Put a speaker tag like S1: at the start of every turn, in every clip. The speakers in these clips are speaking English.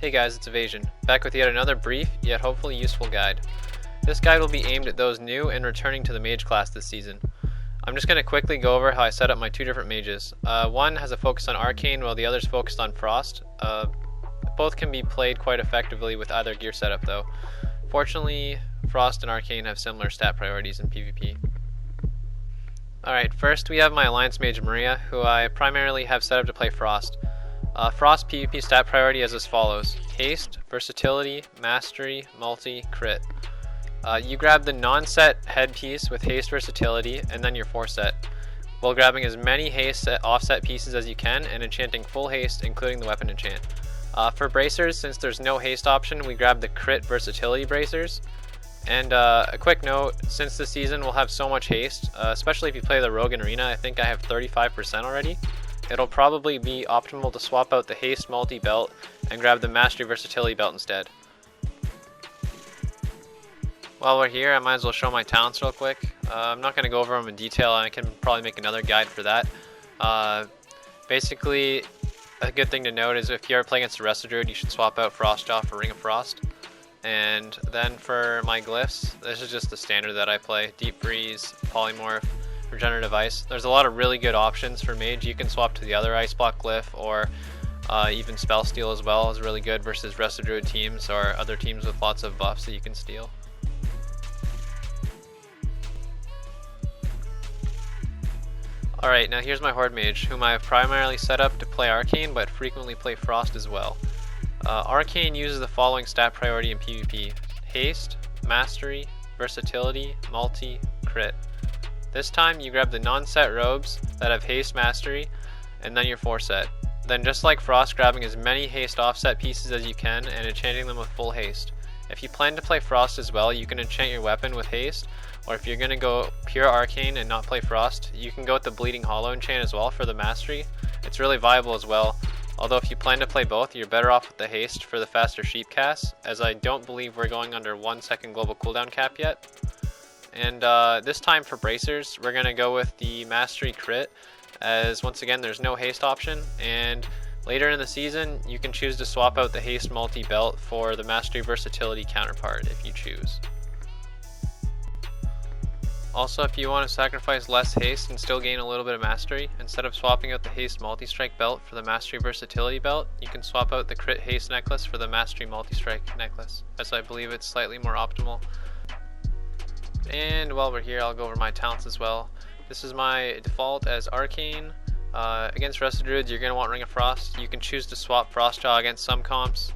S1: Hey guys, it's Evasionx, back with yet another brief, yet hopefully useful guide. This guide will be aimed at those new and returning to the mage class this season. I'm just going to quickly go over how I set up my two different mages. One has a focus on Arcane while the other is focused on Frost. Both can be played quite effectively with either gear setup though. Fortunately, Frost and Arcane have similar stat priorities in PvP. Alright, first we have my Alliance Mage Maria, who I primarily have set up to play Frost. Frost PvP stat priority is as follows: Haste, Versatility, Mastery, Multi, Crit. You grab the non-set headpiece with Haste, Versatility, and then your 4-set, while grabbing as many Haste offset pieces as you can and enchanting full Haste, including the weapon enchant. For bracers, since there's no Haste option, we grab the Crit Versatility bracers. And a quick note, since this season we'll have so much Haste, especially if you play the Rogue in Arena, I think I have 35% already. It'll probably be optimal to swap out the Haste Multi belt and grab the Mastery Versatility belt instead. While we're here, I might as well show my talents real quick. I'm not going to go over them in detail, I can probably make another guide for that. Basically, a good thing to note is if you're playing against a Resto Druid, you should swap out Frostjaw for Ring of Frost. And then for my Glyphs, this is just the standard that I play: Deep Freeze, Polymorph, Regenerative Ice. There's a lot of really good options for mage. You can swap to the other Ice Block Glyph, or even Spell Steal as well is really good versus Resto Druid teams or other teams with lots of buffs that you can steal. Alright, now here's my Horde Mage, whom I have primarily set up to play Arcane, but frequently play Frost as well. Arcane uses the following stat priority in PvP: Haste, Mastery, Versatility, Multi, Crit. This time you grab the non-set robes that have Haste, Mastery, and then your 4-set. Then just like Frost, grabbing as many Haste offset pieces as you can and enchanting them with full Haste. If you plan to play Frost as well, you can enchant your weapon with Haste, or if you're going to go pure Arcane and not play Frost, you can go with the Bleeding Hollow enchant as well for the Mastery. It's really viable as well, although if you plan to play both, you're better off with the Haste for the faster sheep cast, as I don't believe we're going under 1 second global cooldown cap yet. And this time for bracers, we're going to go with the Mastery Crit, as once again there's no Haste option, and later in the season you can choose to swap out the Haste Multi belt for the Mastery Versatility counterpart if you choose. Also, if you want to sacrifice less Haste and still gain a little bit of Mastery, instead of swapping out the Haste Multi-Strike belt for the Mastery Versatility belt, you can swap out the Crit Haste necklace for the Mastery Multi-Strike necklace, as I believe it's slightly more optimal. And while we're here, I'll go over my talents as well. This is my default as Arcane. Against Resto Druids, you're going to want Ring of Frost. You can choose to swap Frostjaw against some comps.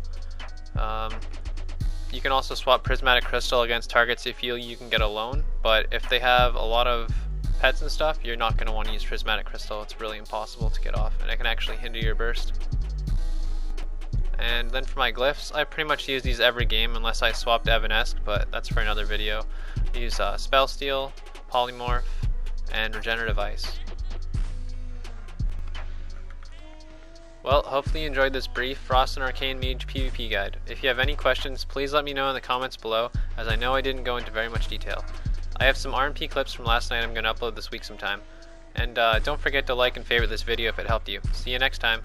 S1: You can also swap Prismatic Crystal against targets if you can get alone, but if they have a lot of pets and stuff, you're not going to want to use Prismatic Crystal. It's really impossible to get off, and it can actually hinder your burst. And then for my Glyphs, I pretty much use these every game unless I swap to Evasionx, but that's for another video. I use Spell Steal, Polymorph, and Regenerative Ice. Well, hopefully you enjoyed this brief Frost and Arcane Mage PvP guide. If you have any questions, please let me know in the comments below, as I know I didn't go into very much detail. I have some RMP clips from last night I'm going to upload this week sometime. And don't forget to like and favorite this video if it helped you. See you next time.